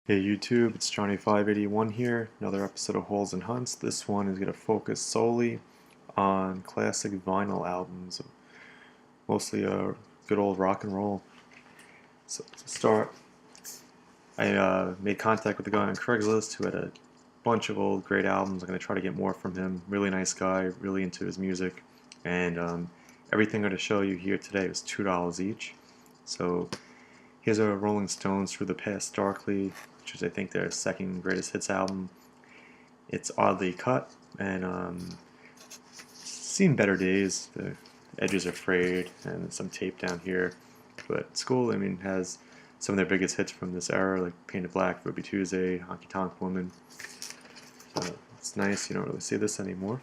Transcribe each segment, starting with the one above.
Hey YouTube, it's Johnny581 here, another episode of Holes and Hunts. This one is going to focus solely on classic vinyl albums, mostly good old rock and roll. So to start, I made contact with the guy on Craigslist who had a bunch of old great albums. I'm going to try to get more from him. Really nice guy, really into his music, and everything I'm going to show you here today was $2 each. So here's a Rolling Stones Through the Past Darkly, which is I think their second greatest hits album. It's oddly cut and seen better days. The edges are frayed and some tape down here, but it's cool. I mean, it has some of their biggest hits from this era, like Painted Black, Ruby Tuesday, Honky Tonk Woman. So it's nice. You don't really see this anymore.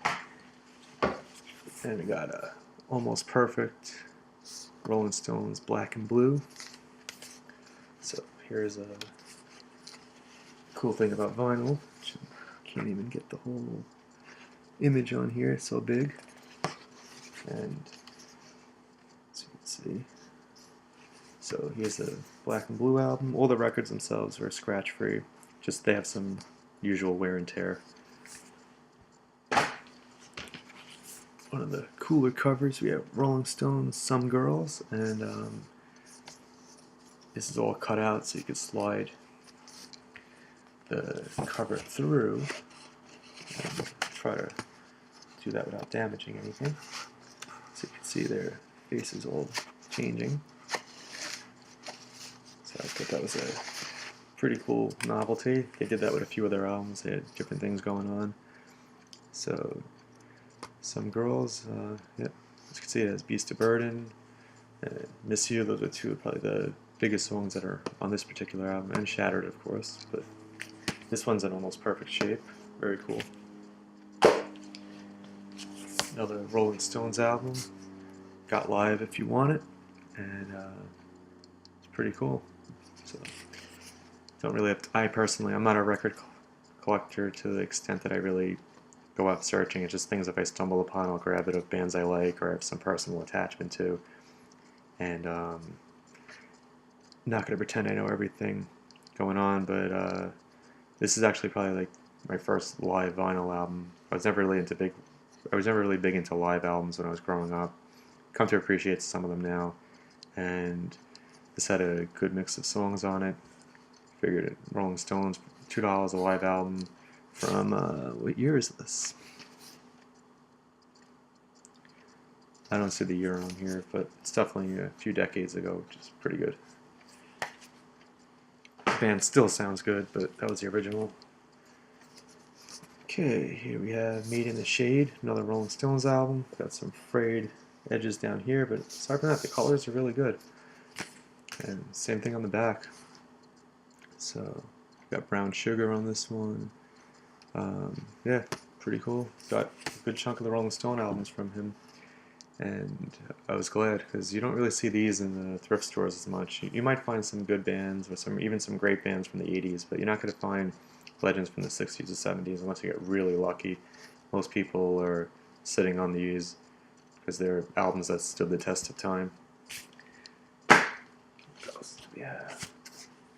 And we got a Almost Perfect Rolling Stones Black and Blue. So here's a cool thing about vinyl. Can't even get the whole image on here, it's so big. And as you can see, so here's the Black and Blue album. All the records themselves are scratch free, just they have some usual wear and tear. One of the cooler covers, we have Rolling Stones Some Girls, and this is all cut out so you can slide the cover through and try to do that without damaging anything. So you can see their faces all changing. So I thought that was a pretty cool novelty. They did that with a few other albums. They had different things going on. So Some Girls, yeah, as you can see, it has Beast of Burden, Miss You. Those are two of probably the biggest songs that are on this particular album, and Shattered, of course. But this one's in almost perfect shape. Very cool. Another Rolling Stones album, Got Live If You Want It, and it's pretty cool. So don't really have to, I personally, I'm not a record collector to the extent that I really go out searching. It's just things if I stumble upon, I'll grab it of bands I like or I have some personal attachment to. And I'm not going to pretend I know everything going on, but this is actually probably like my first live vinyl album. I was never really big into live albums when I was growing up. Come to appreciate some of them now, and this had a good mix of songs on it. Figured it, Rolling Stones, $2 a live album from what year is this? I don't see the year on here, but it's definitely a few decades ago, which is pretty good. The band still sounds good, but that was the original. Okay, here we have Made in the Shade, another Rolling Stones album. Got some frayed edges down here, but aside from that, the colors are really good. And same thing on the back. So, got Brown Sugar on this one. Yeah, pretty cool. Got a good chunk of the Rolling Stone albums from him. And I was glad, because you don't really see these in the thrift stores as much. You might find some good bands, or even some great bands from the 80s, but you're not going to find legends from the 60s or 70s unless you get really lucky. Most people are sitting on these because they're albums that stood the test of time. Yeah,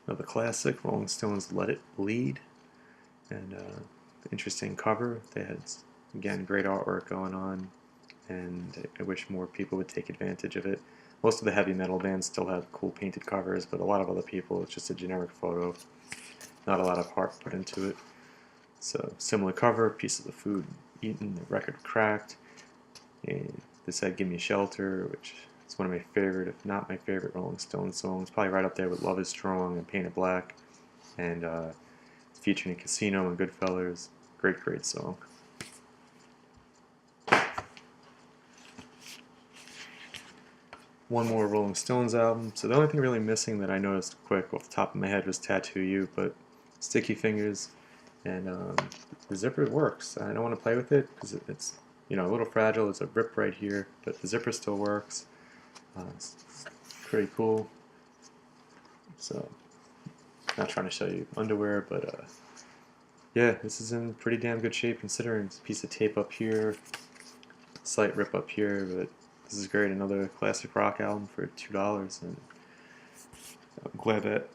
another classic, Rolling Stones' Let It Bleed, and interesting cover. They had, again, great artwork going on, and I wish more people would take advantage of it. Most of the heavy metal bands still have cool painted covers, but a lot of other people, it's just a generic photo. Not a lot of heart put into it. So, similar cover, piece of the food eaten, the record cracked. And this had Give Me Shelter, which is one of my favorite, if not my favorite, Rolling Stones songs. Probably right up there with Love Is Strong and Painted Black. And it's featuring Casino and Goodfellas. Great, great song. One more Rolling Stones album. So the only thing really missing that I noticed quick off the top of my head was Tattoo You, but Sticky Fingers, and the zipper works. I don't want to play with it because it's a little fragile. It's a rip right here, but the zipper still works. It's pretty cool. So, not trying to show you underwear, but yeah, this is in pretty damn good shape considering. It's a piece of tape up here, slight rip up here, but this is great. Another classic rock album for $2, and I'm glad that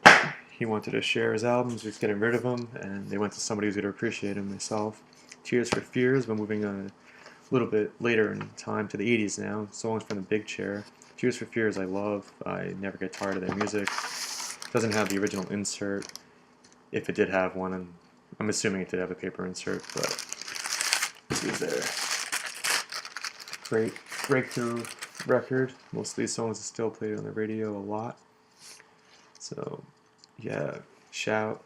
he wanted to share his albums, he was getting rid of them, and they went to somebody who's going to appreciate them, myself. Tears for Fears, we're moving a little bit later in time to the 80s now. Songs from the Big Chair. Tears for Fears I love. I never get tired of their music. Doesn't have the original insert. If it did have one, and I'm assuming it did have a paper insert, but this is their great breakthrough record. Most of these songs are still played on the radio a lot. So, yeah, Shout,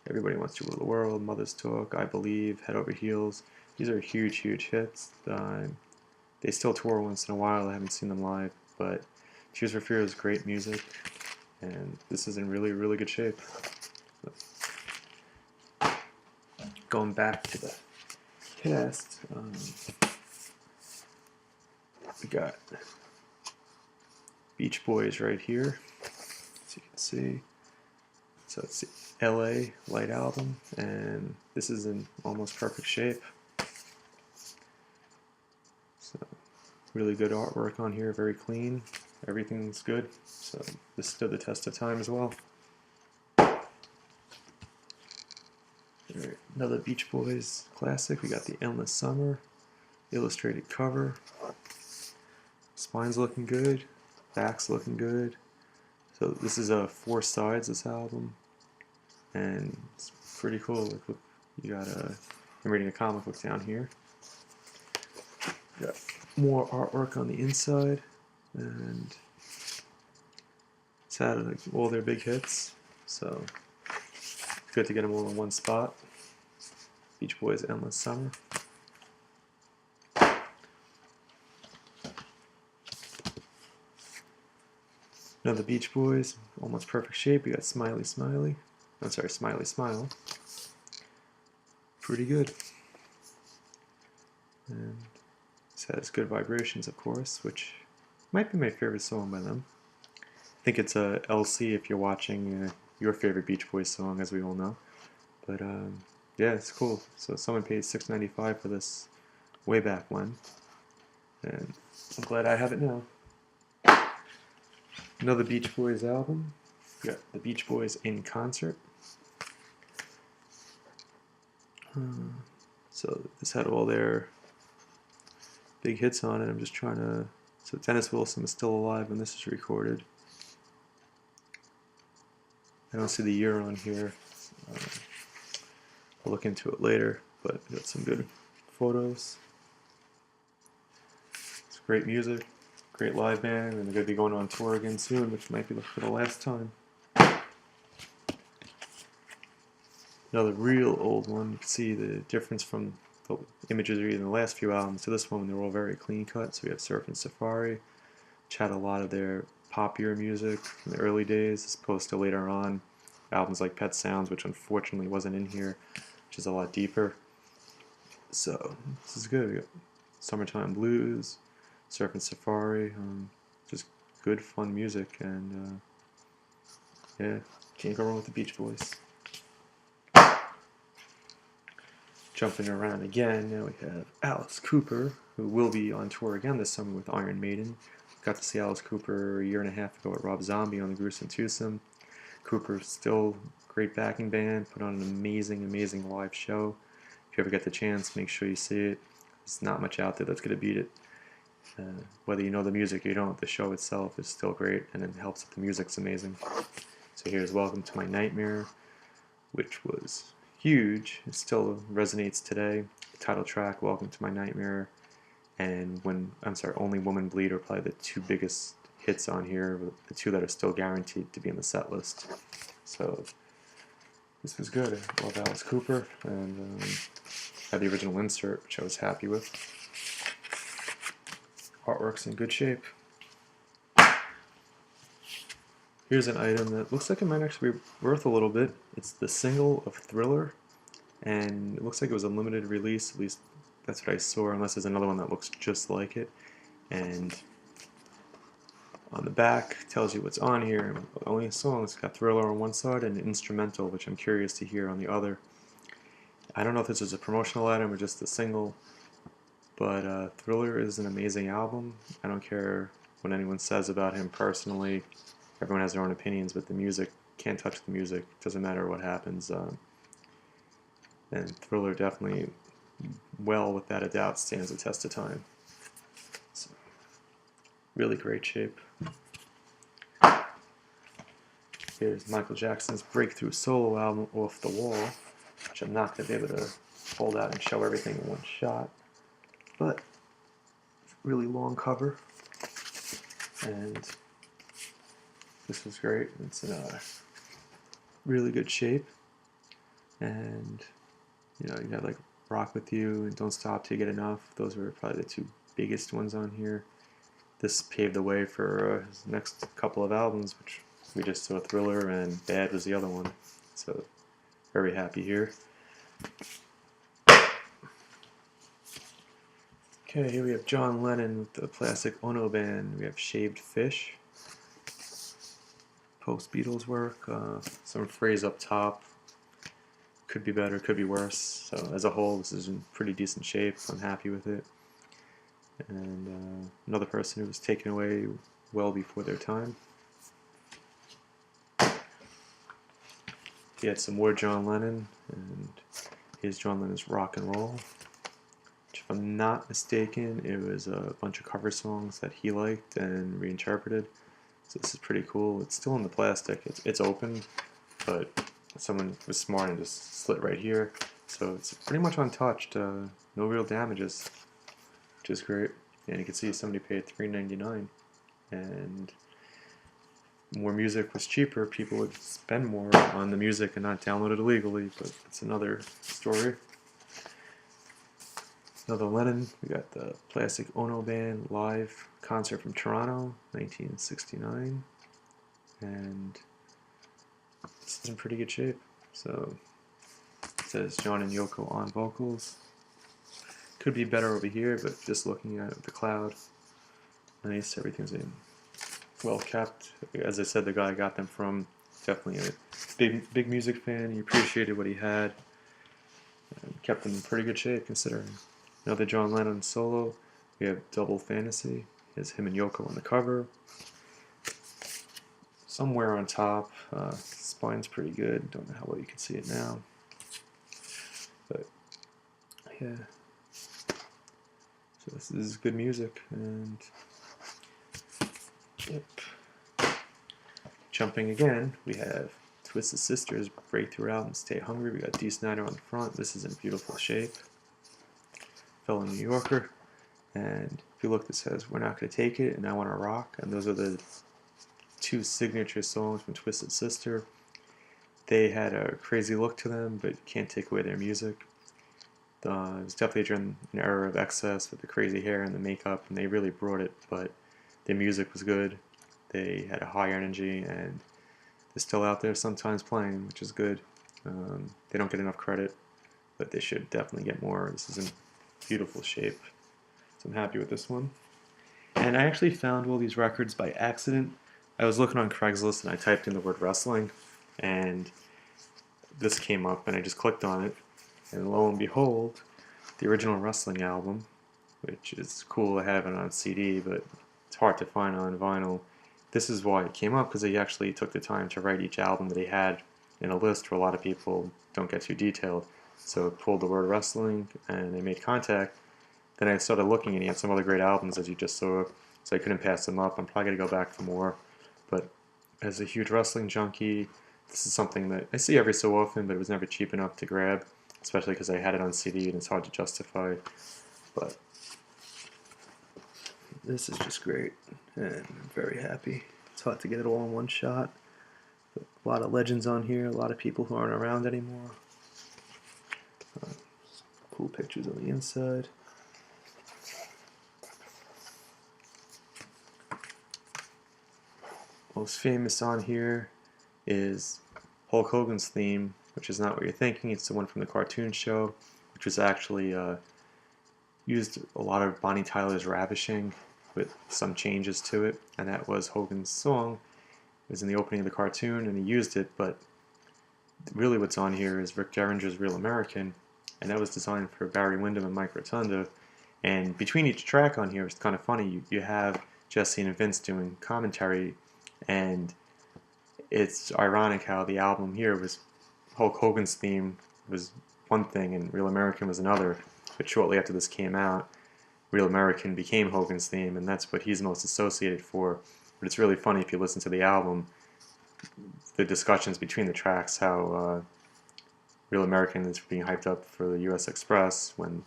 Everybody Wants to Rule the World, Mother's Talk, I Believe, Head Over Heels. These are huge, huge hits. They still tour once in a while. I haven't seen them live, but Tears for Fears is great music, and this is in really, really good shape. So, going back to the cast, we got Beach Boys right here, as you can see. So it's the LA Light album, and this is in almost perfect shape. So really good artwork on here, very clean. Everything's good. So this stood the test of time as well. Right, another Beach Boys classic. We got the Endless Summer illustrated cover. Spine's looking good. Back's looking good. So this is 4 sides, this album, and it's pretty cool. Like, look, you got I'm reading a comic book down here. Got more artwork on the inside, and it's had like all their big hits, so good to get them all in one spot. Beach Boys Endless Summer. Another Beach Boys, almost perfect shape. We got Smiley Smiley. I'm sorry, Smiley Smile. Pretty good. And this has Good Vibrations, of course, which might be my favorite song by them. I think it's a LC if you're watching your favorite Beach Boys song, as we all know. But yeah, it's cool. So someone paid $6.95 for this way back when, and I'm glad I have it now. Another Beach Boys album. We got the Beach Boys in concert. So this had all their big hits on it. I'm just trying to. So Dennis Wilson is still alive when this is recorded. I don't see the year on here. I'll look into it later, but we got some good photos. It's great music, great live band, and they're going to be going on tour again soon, which might be for the last time. Another real old one. You can see the difference from the imagery in the last few albums to this one. They're all very clean cut. So we have Surf and Safari, which had a lot of their poppier music in the early days, as opposed to later on albums like Pet Sounds, which unfortunately wasn't in here, which is a lot deeper. So this is good. We got Summertime Blues, Surf and Safari, just good fun music, and yeah, can't go wrong with the Beach Boys. Jumping around again, now we have Alice Cooper, who will be on tour again this summer with Iron Maiden. Got to see Alice Cooper a year and a half ago at Rob Zombie on the Gruesome Twosome. Cooper's still a great backing band, put on an amazing, amazing live show. If you ever get the chance, make sure you see it. There's not much out there that's going to beat it. Whether you know the music or you don't, the show itself is still great, and it helps that the music's amazing. So here's Welcome to My Nightmare, which was huge. It still resonates today. The title track, Welcome to My Nightmare, and Only Woman Bleed are probably the 2 biggest hits on here, the 2 that are still guaranteed to be in the set list. So this was good. I love Alice Cooper, and had the original insert, which I was happy with. Artwork's in good shape. Here's an item that looks like it might actually be worth a little bit. It's the single of Thriller, and it looks like it was a limited release, at least that's what I saw, unless there's another one that looks just like it. And on the back tells you what's on here. Only songs. It's got Thriller on one side and an instrumental, which I'm curious to hear on the other. I don't know if this is a promotional item or just a single, but Thriller is an amazing album. I don't care what anyone says about him personally. Everyone has their own opinions, but the music can't touch the music. Doesn't matter what happens. And Thriller definitely, well without a doubt, stands the test of time. So, really great shape. Here's Michael Jackson's breakthrough solo album, Off the Wall, which I'm not going to be able to hold out and show everything in one shot, but really long cover, and this was great. It's in a really good shape, and you know, you got like Rock With You and Don't Stop Till You Get Enough. Those were probably the two biggest ones on here. This paved the way for his next couple of albums, which we just saw. Thriller and Bad was the other one. So very happy here. Okay, here we have John Lennon with the Plastic Ono Band. We have Shaved Fish. Post-Beatles work. Some phrase up top. Could be better, could be worse. So as a whole, this is in pretty decent shape. I'm happy with it. And another person who was taken away well before their time. He had some more John Lennon, and his John Lennon's Rock and Roll, which, if I'm not mistaken, it was a bunch of cover songs that he liked and reinterpreted. So this is pretty cool. It's still in the plastic. It's open, but someone was smart and just slit right here. So it's pretty much untouched. No real damages, which is great. And you can see somebody paid $3.99, and more music was cheaper, people would spend more on the music and not download it illegally, but it's another story. Another Lennon, we got the Plastic Ono Band live concert from Toronto, 1969, and this is in pretty good shape. So it says John and Yoko on vocals. Could be better over here, but just looking at the cloud, nice, everything's in well kept. As I said, the guy I got them from, definitely a big music fan. He appreciated what he had and kept them in pretty good shape considering. Another John Lennon solo. We have Double Fantasy. Here's him and Yoko on the cover. Somewhere on top, spine's pretty good. Don't know how well you can see it now, but yeah. So this is good music, and yep. Jumping again, we have Twisted Sister's breakthrough album, Stay Hungry. We got Dee Snider on the front. This is in beautiful shape. Fellow New Yorker. And if you look, it says We're Not Gonna Take It and I Wanna Rock. And those are the two signature songs from Twisted Sister. They had a crazy look to them, but you can't take away their music. It was definitely during an era of excess with the crazy hair and the makeup, and they really brought it, but their music was good. They had a high energy, and they're still out there sometimes playing, which is good. They don't get enough credit, but they should definitely get more. This is in beautiful shape, so I'm happy with this one. And I actually found all these records by accident. I was looking on Craigslist, and I typed in the word wrestling, and this came up, and I just clicked on it, and lo and behold, the original wrestling album, which is cool. I have it on CD, but it's hard to find on vinyl. This is why it came up, because they actually took the time to write each album that they had in a list where a lot of people don't get too detailed. So it pulled the word wrestling, and they made contact. Then I started looking, and he had some other great albums, as you just saw, so I couldn't pass them up. I'm probably going to go back for more. But as a huge wrestling junkie, this is something that I see every so often, but it was never cheap enough to grab, especially because I had it on CD, and it's hard to justify. But this is just great, and I'm very happy. It's hard to get it all in one shot. But a lot of legends on here, a lot of people who aren't around anymore. Cool pictures on the inside. Most famous on here is Hulk Hogan's theme, which is not what you're thinking. It's the one from the cartoon show, which was actually used a lot of Bonnie Tyler's Ravishing with some changes to it, and that was Hogan's song. It was in the opening of the cartoon, and he used it, but really what's on here is Rick Derringer's Real American, and that was designed for Barry Windham and Mike Rotunda. And between each track on here, it's kind of funny. You have Jesse and Vince doing commentary, and it's ironic how the album here was Hulk Hogan's theme was one thing and Real American was another, but shortly after this came out, Real American became Hogan's theme, and that's what he's most associated for. But it's really funny if you listen to the album, the discussions between the tracks, how Real American is being hyped up for the U.S. Express when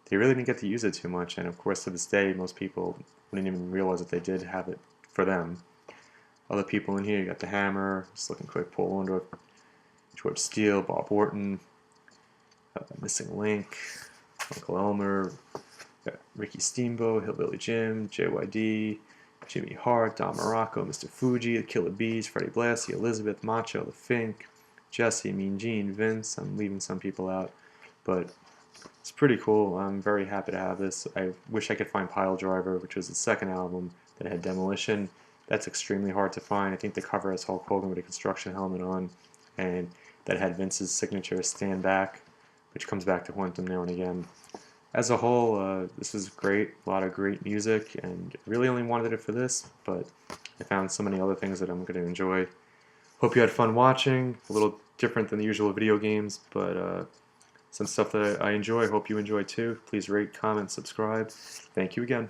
they really didn't get to use it too much, and of course to this day most people wouldn't even realize that they did have it for them. Other people in here, you got the Hammer, just looking quick, Paul Orndorff, George Steele, Bob Orton, Missing Link, Uncle Elmer, Ricky Steamboat, Hillbilly Jim, JYD, Jimmy Hart, Don Morocco, Mr. Fuji, the Killer Bees, Freddie Blassie, Elizabeth, Macho, The Fink, Jesse, Mean Gene, Vince. I'm leaving some people out, but it's pretty cool. I'm very happy to have this. I wish I could find Pile Driver, which was the second album that had Demolition. That's extremely hard to find. I think the cover has Hulk Hogan with a construction helmet on, and that had Vince's signature Stand Back, which comes back to haunt him now and again. As a whole, this is great. A lot of great music, and really only wanted it for this, but I found so many other things that I'm going to enjoy. Hope you had fun watching. A little different than the usual video games, but some stuff that I enjoy. Hope you enjoy too. Please rate, comment, subscribe. Thank you again.